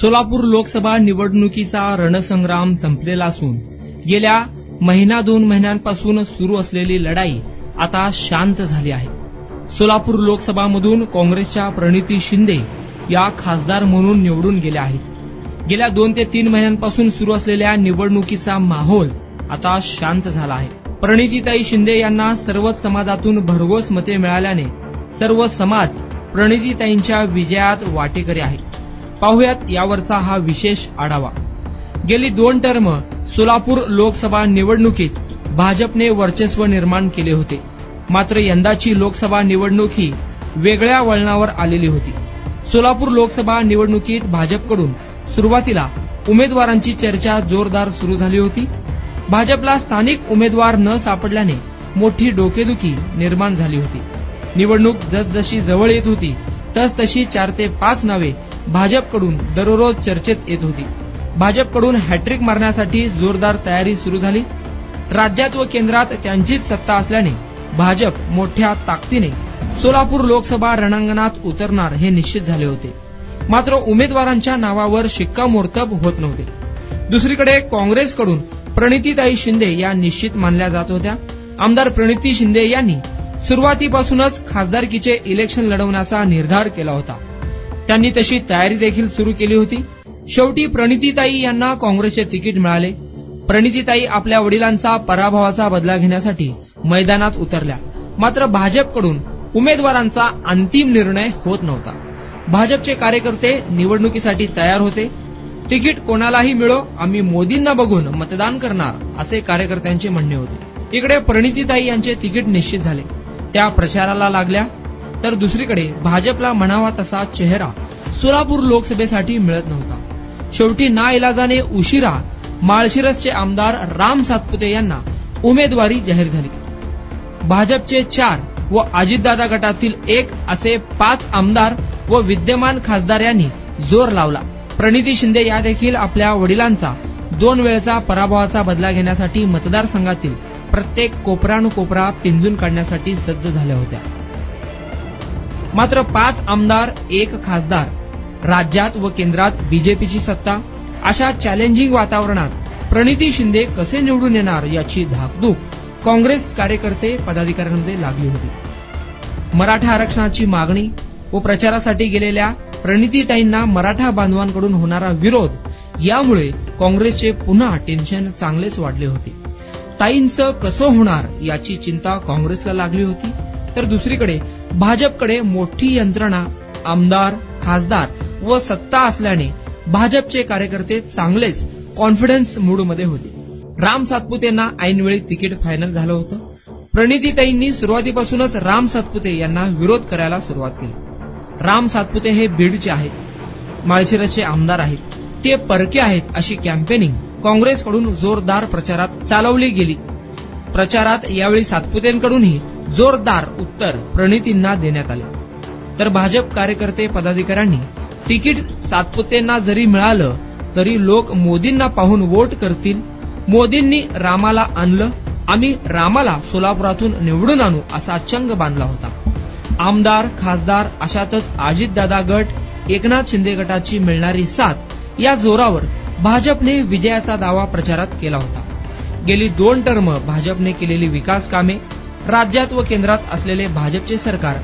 सोलापूर लोकसभा निवडणुकीचा रणसंग्राम संपलेला असून गेल्या महिना 2 महिन्यांपासून सुरू असलेली लढाई आता शांत झाली आहे. सोलापूर लोकसभामधून काँग्रेसच्या प्रणिती शिंदे या खासदार म्हणून निवडून गेल्या आहेत. गेल्या 2 ते 3 महिन्यांपासून सुरू असलेल्या निवडणुकीचा माहोल आता शांत झाला आहे. प्रणितीताई शिंदे यांना सर्वच समाजातून भरघोस मते मिळाल्याने सर्व समाज प्रणितीताईंच्या विजयात वाटेकरी आहे. पाहुयात यावरचा हा विशेष आढावा. गेली 2 टर्म सोलापूर लोकसभा निवडणुकीत भाजपने वर्चस्व निर्माण केले होते. मात्र यंदाची लोकसभा निवडणूक ही वेगळ्या वळणावर आलेली होती. सोलापूर लोकसभा निवडणुकीत भाजपकडून सुरुवातीला उमेदवारांची चर्चा जोरदार सुरू झाली होती. भाजपला स्थानिक उमेदवार न सापडल्याने मोठी डोकेदुखी निर्माण झाली होती. निवडणूक जसजशी जवळ येत होती तसतशी 4 ते 5 नावे भाजपकडून दररोज चर्चेत येत होती. भाजपकडून हॅट्रिक मारण्यासाठी जोरदार तयारी सुरू झाली. राज्यात व केंद्रात त्यांचीच सत्ता असल्याने भाजप मोठ्या ताकदीने सोलापूर लोकसभा रणांगणात उतरणार हे निश्चित झाले होते. मात्र उमेदवारांच्या नावावर शिक्कामोर्तब होत नव्हते. दुसरीकडे काँग्रेसकडून प्रणितीताई शिंदे या निश्चित मानल्या जात होत्या. आमदार प्रणिती शिंदे यांनी सुरुवातीपासूनच खासदारकीचे इलेक्शन लढवण्याचा निर्धार केला होता. त्यांनी तशी तयारी देखील सुरू केली होती. शेवटी प्रणितीताई यांना काँग्रेसचे तिकीट मिळाले. प्रणितीताई आपल्या वडिलांचा पराभवाचा बदला घेण्यासाठी मैदानात उतरल्या. मात्र भाजपकडून उमेदवारांचा अंतिम निर्णय होत नव्हता. भाजपचे कार्यकर्ते निवडणुकीसाठी तयार होते. तिकीट कोणालाही मिळो, आम्ही मोदींना बघून मतदान करणार असे कार्यकर्त्यांचे म्हणणे होते. इकडे प्रणितीताई यांचे तिकीट निश्चित झाले. त्या प्रचाराला लागल्या. तर दुसरीकडे भाजपला म्हणावा तसा चेहरा सोलापूर लोकसभेसाठी मिळत नव्हता. शेवटी नाइलाजाने उशिरा माळशिरसचे आमदार राम सातपुते यांना उमेदवारी जाहीर झाली. भाजपचे 4 व अजितदादा गटातील 1 असे 5 आमदार व विद्यमान खासदार यांनी जोर लावला. प्रणिती शिंदे या देखील आपल्या वडिलांचा 2 वेळचा पराभवाचा बदला घेण्यासाठी मतदारसंघातील प्रत्येक कोपरानुकोपरा पिंजून काढण्यासाठी सज्ज झाल्या होत्या. मात्र 5 आमदार 1 खासदार, राज्यात व केंद्रात बीजेपीची सत्ता, अशा चॅलेंजिंग वातावरणात प्रणिती शिंदे कसे निवडून येणार याची धाकधूक काँग्रेस कार्यकर्ते पदाधिकाऱ्यांमध्ये लागली होती. मराठा आरक्षणाची मागणी व प्रचारासाठी गेलेल्या प्रणितीताईंना मराठा बांधवांकडून होणारा विरोध यामुळे काँग्रेसचे पुन्हा टेन्शन चांगलेच वाढले होते. ताईंचं कसं होणार याची चिंता काँग्रेसला लागली होती. तर दुसरीकडे भाजपकडे मोठी यंत्रणा, आमदार, खासदार व सत्ता असल्याने भाजपचे कार्यकर्ते चांगलेच कॉन्फिडन्स मूडमध्ये होते. राम सातपुतेंना ऐनवेळी तिकीट फायनल झालं होतं. प्रणितीताईंनी सुरुवातीपासूनच राम सातपुते यांना विरोध करायला सुरुवात केली. राम सातपुते हे बीडचे आहेत, माळशिरसचे आमदार आहेत, ते परके आहेत अशी कॅम्पेनिंग काँग्रेसकडून जोरदार प्रचारात चालवली गेली. प्रचारात यावेळी सातपुतेंकडूनही जोरदार उत्तर प्रणितींना देण्यात आले. तर भाजप कार्यकर्ते पदाधिकाऱ्यांनी तिकीट सातपुतेंना जरी मिळालं तरी लोक मोदींना पाहून वोट करतील, मोदींनी रामाला आणलं, आम्ही रामाला सोलापुरातून निवडून आणू असा चंग बांधला होता. आमदार, खासदार अशातच अजितदादा गट, एकनाथ शिंदे गटाची मिळणारी साथ या जोरावर भाजपने विजयाचा दावा प्रचारात केला होता. गेली 2 टर्म भाजपने केलेली विकास कामे, राज्यात व केंद्रात असलेले भाजपचे सरकार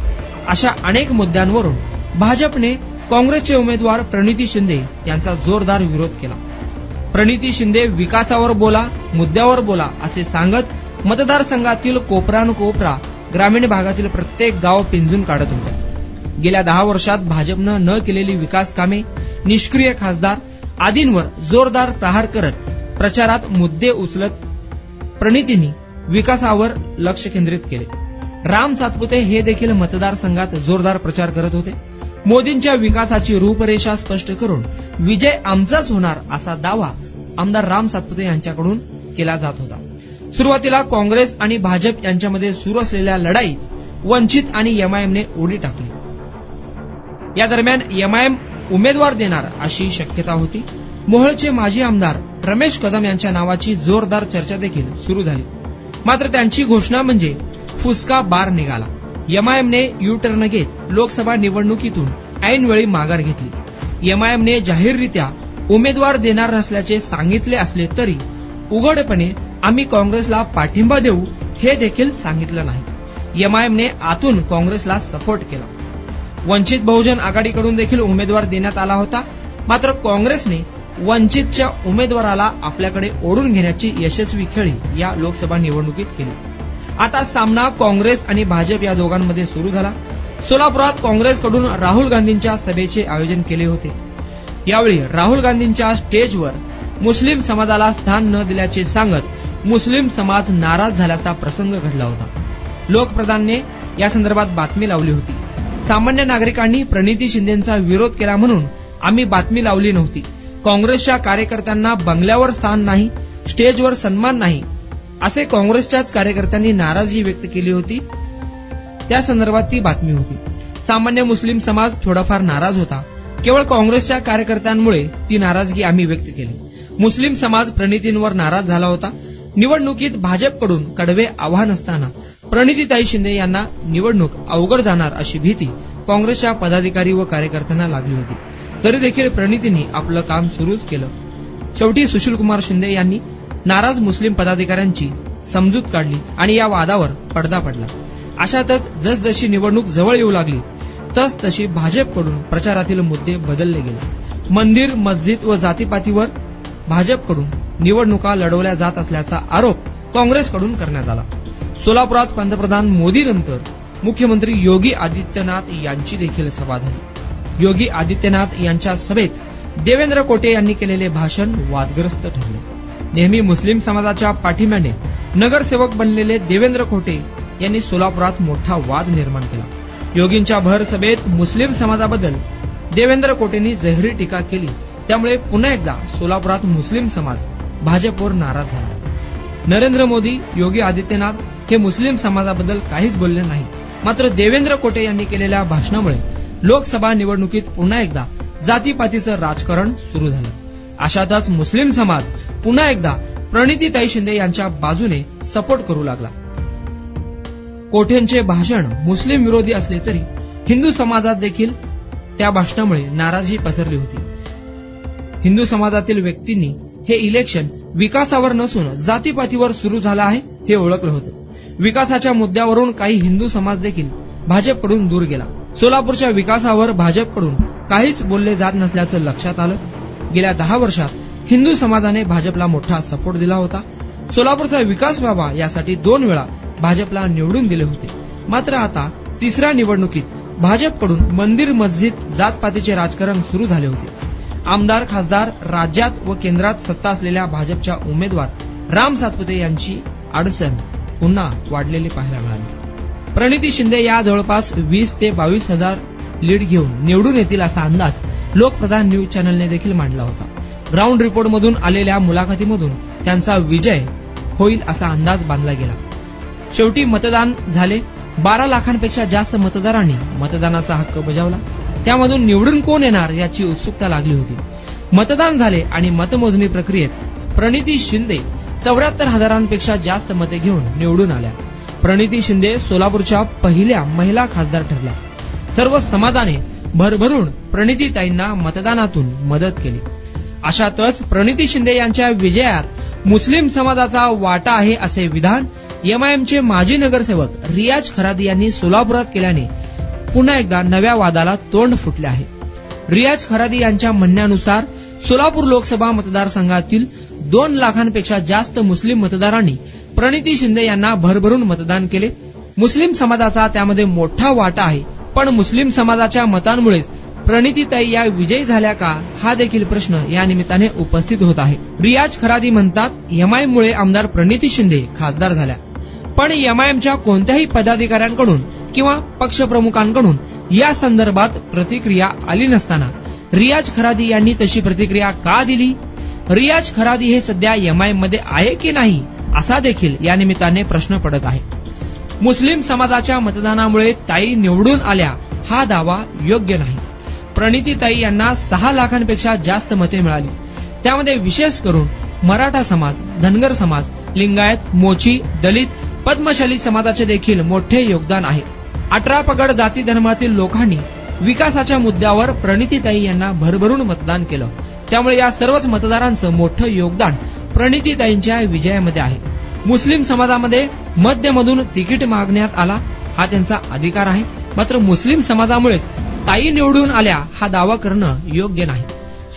अशा अनेक मुद्द्यांवरून भाजपने काँग्रेसचे उमेदवार प्रणिती शिंदे यांचा जोरदार विरोध केला. प्रणिती शिंदे विकासावर बोला, मुद्द्यावर बोला असे सांगत मतदारसंघातील कोपरानुकोपरा ग्रामीण भागातील प्रत्येक गाव पिंजून काढत होत्या. गेल्या 10 वर्षात भाजपनं न केलेली विकास कामे, निष्क्रिय खासदार आदींवर जोरदार प्रहार करत प्रचारात मुद्दे उचलत प्रणितींनी विकासावर लक्ष केंद्रित केले. राम सातपुते हे देखील मतदारसंघात जोरदार प्रचार करत होते. मोदींच्या विकासाची रूपरेषा स्पष्ट करून विजय आमचाच होणार असा दावा आमदार राम सातपुते यांच्याकडून केला जात होता. सुरुवातीला काँग्रेस आणि भाजप यांच्यामध्ये सुरू असलेल्या लढाईत वंचित आणि एमआयएमने उडी टाकली. या दरम्यान एमआयएम उमेदवार देणार अशी शक्यता होती. मोहोळचे माजी आमदार रमेश कदम यांच्या नावाची जोरदार चर्चा देखील सुरू झाली. मात्र त्यांची घोषणा म्हणजे फुसका बार निघाला. एमआयएमने यू टर्न घेत लोकसभा निवडणुकीतून ऐनवेळी माघार घेतली. एमआयएमने जाहीररित्या उमेदवार देणार नसल्याचे सांगितले असले तरी उघडपणे आम्ही काँग्रेसला पाठिंबा देऊ हे देखील सांगितलं नाही. एमआयएमने आतून काँग्रेसला सपोर्ट केला. वंचित बहुजन आघाडीकडून देखील उमेदवार देण्यात आला होता. मात्र काँग्रेसने वंचितच्या उमेदवाराला आपल्याकडे ओढून घेण्याची यशस्वी खेळी या लोकसभा निवडणुकीत केली. आता सामना काँग्रेस आणि भाजप या दोघांमध्ये सुरू झाला. सोलापुरात काँग्रेसकडून राहुल गांधींच्या सभेचे आयोजन केले होते. यावेळी राहुल गांधींच्या स्टेजवर मुस्लिम समाजाला स्थान न दिल्याचे सांगत मुस्लिम समाज नाराज झाल्याचा प्रसंग घडला होता. लोकप्रधानने या संदर्भात बातमी लावली होती. सामान्य नागरिकांनी प्रणिती शिंदेचा विरोध केला म्हणून आम्ही बातमी लावली नव्हती. काँग्रेसच्या कार्यकर्त्यांना बंगल्यावर स्थान नाही, स्टेजवर सन्मान नाही, असे काँग्रेसच्याच कार्यकर्त्यांनी नाराजी व्यक्त केली होती. त्या संदर्भात ती बातमी होती. सामान्य मुस्लिम समाज थोडाफार नाराज होता. केवळ काँग्रेसच्या कार्यकर्त्यांमुळे ती नाराजगी आम्ही व्यक्त केली. मुस्लिम समाज प्रणितींवर नाराज झाला होता. निवडणुकीत भाजपकडून कडवे आव्हान असताना प्रणितीताई शिंदे यांना निवडणूक अवघड जाणार अशी भीती काँग्रेसच्या पदाधिकारी व कार्यकर्त्यांना लागली होती. तरी देखील प्रणितींनी आपलं काम सुरूच केलं. शेवटी सुशीलकुमार शिंदे यांनी नाराज मुस्लिम पदाधिकाऱ्यांची समजूत काढली आणि या वादावर पडदा पडला. अशातच जसजशी निवडणूक जवळ येऊ लागली तसतशी भाजपकडून प्रचारातील मुद्दे बदलले गेले. मंदिर, मस्जिद व जातीपातीवर भाजपकडून निवडणुका लढवल्या जात असल्याचा आरोप काँग्रेसकडून करण्यात आला. सोलापुरात पंतप्रधान मोदीनंतर मुख्यमंत्री योगी आदित्यनाथ यांची देखील सभा झाली. योगी आदित्यनाथ यांच्या सभेत देवेंद्र कोटे यांनी केलेले भाषण वादग्रस्त ठरले. नेहमी मुस्लिम समाजाच्या पाठिंब्याने नगरसेवक बनलेले देवेंद्र कोटे यांनी सोलापुरात मोठा वाद निर्माण केला. योगींच्या भर सभेत मुस्लिम समाजाबद्दल देवेंद्र कोटेंनी जहिरी टीका केली. त्यामुळे पुन्हा एकदा सोलापुरात मुस्लिम समाज भाजपवर नाराज झाला. नरेंद्र मोदी, योगी आदित्यनाथ हे मुस्लिम समाजाबद्दल काहीच बोलले नाही. मात्र देवेंद्र कोटे यांनी केलेल्या भाषणामुळे लोकसभा निवडणुकीत पुन्हा एकदा जातीपातीचं राजकारण सुरू झालं. अशातच मुस्लिम समाज पुन्हा एकदा प्रणितीताई शिंदे यांच्या बाजूने सपोर्ट करू लागला. कोठेंचे भाषण मुस्लिम विरोधी असले तरी हिंदू समाजात देखील त्या भाषणामुळे नाराजी पसरली होती. हिंदू समाजातील व्यक्तींनी हे इलेक्शन विकासावर नसून जातीपातीवर सुरू झालं आहे हे ओळखलं होतं. विकासाच्या मुद्द्यावरून काही हिंदू समाज देखील भाजपकडून दूर गेला. सोलापूरच्या विकासावर भाजपकडून काहीच बोलले जात नसल्याचं लक्षात आलं. गेल्या 10 वर्षात हिंदू समाजाने भाजपला मोठा सपोर्ट दिला होता. सोलापूरचा विकास व्हावा यासाठी 2 वेळा भाजपला निवडून दिले होते. मात्र आता तिसऱ्या निवडणुकीत भाजपकडून मंदिर, मस्जिद, जातपातीचे राजकारण सुरू झाले होते. आमदार, खासदार, राज्यात व केंद्रात सत्ता असलेल्या भाजपच्या उमेदवार राम सातपुते यांची अडचण पुन्हा वाढलेली पाहायला मिळाली. प्रणिती शिंदे या जवळपास 20 ते 22 हजार लीड घेऊन निवडून येतील असा अंदाज लोकप्रधान न्यूज चॅनलने देखील मांडला होता. ग्राउंड रिपोर्टमधून आलेल्या मुलाखतीमधून त्यांचा विजय होईल असा अंदाज बांधला गेला. शेवटी मतदान झाले. 12 लाखांपेक्षा जास्त मतदारांनी मतदानाचा हक्क बजावला. त्यामधून निवडून कोण येणार याची उत्सुकता लागली होती. मतदान झाले आणि मतमोजणी प्रक्रियेत प्रणिती शिंदे 74 हजारांपेक्षा जास्त मते घेऊन निवडून आल्या. प्रणिती शिंदे सोलापूरच्या पहिल्या महिला खासदार ठरल्या. सर्व समाजाने भरभरून प्रणितीताईंना मतदानातून मदत केली. अशातच प्रणिती शिंदे यांच्या विजयात मुस्लिम समाजाचा वाटा आहे असे विधान एमआयएमचे माजी नगरसेवक रियाज खरादी यांनी सोलापुरात केल्याने पुन्हा एकदा नव्या वादाला तोंड फुटले आहे. रियाज खरादी यांच्या म्हणण्यानुसार सोलापूर लोकसभा मतदारसंघातील 2 लाखांपेक्षा जास्त मुस्लिम मतदारांनी प्रणिती शिंदे यांना भरभरून मतदान केले. मुस्लिम समाजाचा त्यामध्ये मोठा वाटा आहे. पण मुस्लिम समाजाच्या मतांमुळेच प्रणितीताई या विजयी झाल्या का हा देखील प्रश्न या निमित्ताने उपस्थित होत आहे. रियाज खरादी म्हणतात एमआयएममुळे आमदार प्रणिती शिंदे खासदार झाल्या. पण एमआयएमच्या कोणत्याही पदाधिकाऱ्यांकडून किंवा पक्षप्रमुखांकडून या संदर्भात प्रतिक्रिया आली नसताना रियाज खरादी यांनी तशी प्रतिक्रिया का दिली? रियाज खरादी हे सध्या एमआयएम मध्ये आहे की नाही असा देखील या निमित्ताने प्रश्न पडत आहे. मुस्लिम समाजाच्या मतदानामुळे ताई निवडून आल्या हा दावा योग्य नाही. प्रणितीताई यांना 6 लाखांपेक्षा जास्त मते मिळाली. त्यामध्ये विशेष करून मराठा समाज, धनगर समाज, लिंगायत, मोची, दलित, पद्मशाली समाजाचे देखील मोठे योगदान आहे. 18 पगड जाती धर्मातील लोकांनी विकासाच्या मुद्द्यावर प्रणितीताई यांना भरभरून मतदान केलं. त्यामुळे या सर्वच मतदारांचं मोठं योगदान प्रणितीताईंच्या विजयामध्ये आहे. मुस्लिम समाजामध्ये मध्यमधून तिकीट मागण्यात आला हा त्यांचा अधिकार आहे. मात्र मुस्लिम समाजामुळेच ताई निवडून आल्या हा दावा करणं योग्य नाही.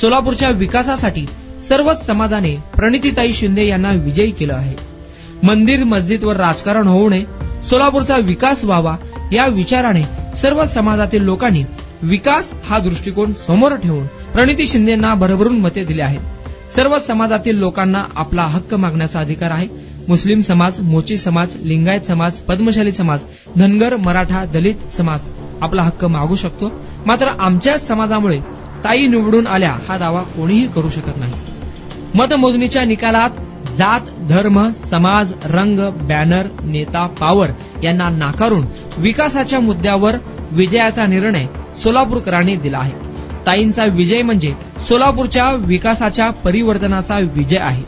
सोलापूरच्या विकासासाठी सर्वच समाजाने प्रणितीताई शिंदे यांना विजयी केलं आहे. मंदिर मस्जिदवर राजकारण होऊ नये, सोलापूरचा विकास व्हावा या विचाराने सर्व समाजातील लोकांनी विकास हा दृष्टिकोन समोर ठेवून प्रणिती शिंदेंना भरभरून मते दिली आहेत. सर्व समाजातील लोकांना आपला हक्क मागण्याचा अधिकार आहे. मुस्लिम समाज, मोची समाज, लिंगायत समाज, पद्मशाली समाज, धनगर, मराठा, दलित समाज आपला हक्क मागू शकतो. मात्र आमच्याच समाजामुळे ताई निवडून आल्या हा दावा कोणीही करू शकत नाही. मतमोजणीच्या निकालात जात, धर्म, समाज, रंग, बॅनर, नेता, पॉवर यांना नाकारून विकासाच्या मुद्द्यावर विजयाचा निर्णय सोलापूरकरांनी दिला आहे. ताईंचा विजय म्हणजे सोलापूरच्या विकासाच्या परिवर्तनाचा विजय आहे.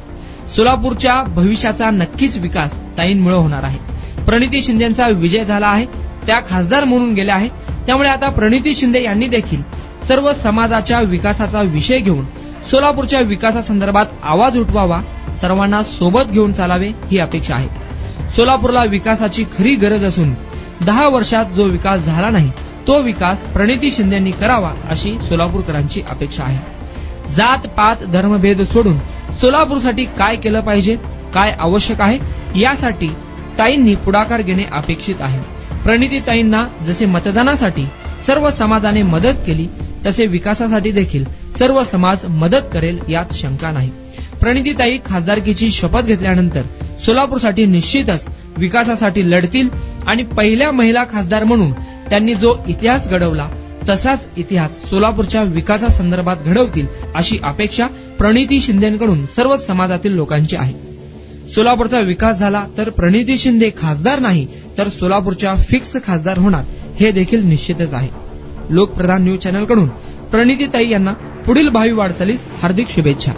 सोलापूरच्या भविष्याचा नक्कीच विकास ताईंमुळे होणार आहे. प्रणिती शिंदेचा विजय झाला आहे. त्या खासदार म्हणून गेल्या आहेत. त्यामुळे आता प्रणिती शिंदे यांनी देखील सर्व समाजाच्या विकासाचा विषय घेऊन सोलापूरच्या विकासासंदर्भात आवाज उठवावा, सर्वांना सोबत घेऊन चालावे ही अपेक्षा आहे. सोलापूरला विकासाची खरी गरज असून 10 वर्षात जो विकास झाला नाही तो विकास प्रणिती शिंदेंनी करावा अशी सोलापूरकरांची अपेक्षा आहे. जात पात धर्मभेद सोडून सोलापूरसाठी काय केलं पाहिजे, काय आवश्यक आहे यासाठी ताईंनी पुढाकार घेणे अपेक्षित आहे. प्रणितीताईंना जसे मतदानासाठी सर्व समाजाने मदत केली तसे विकासासाठी देखील सर्व समाज मदत करेल यात शंका नाही. प्रणितीताई खासदारकीची शपथ घेतल्यानंतर सोलापूरसाठी निश्चितच विकासासाठी लढतील आणि पहिल्या महिला खासदार म्हणून त्यांनी जो इतिहास घडवला तसाच इतिहास सोलापूरच्या विकासासंदर्भात घडवतील अशी अपेक्षा प्रणिती शिंदेकडून सर्वच समाजातील लोकांची आहे. सोलापूरचा विकास झाला तर प्रणिती शिंदे खासदार नाही तर सोलापूरच्या फिक्स खासदार होणार हे देखील निश्चितच आहे. लोकप्रधान न्यूज चॅनलकडून प्रणितीताई यांना पुढील भावी वाटचालीस हार्दिक शुभेच्छा.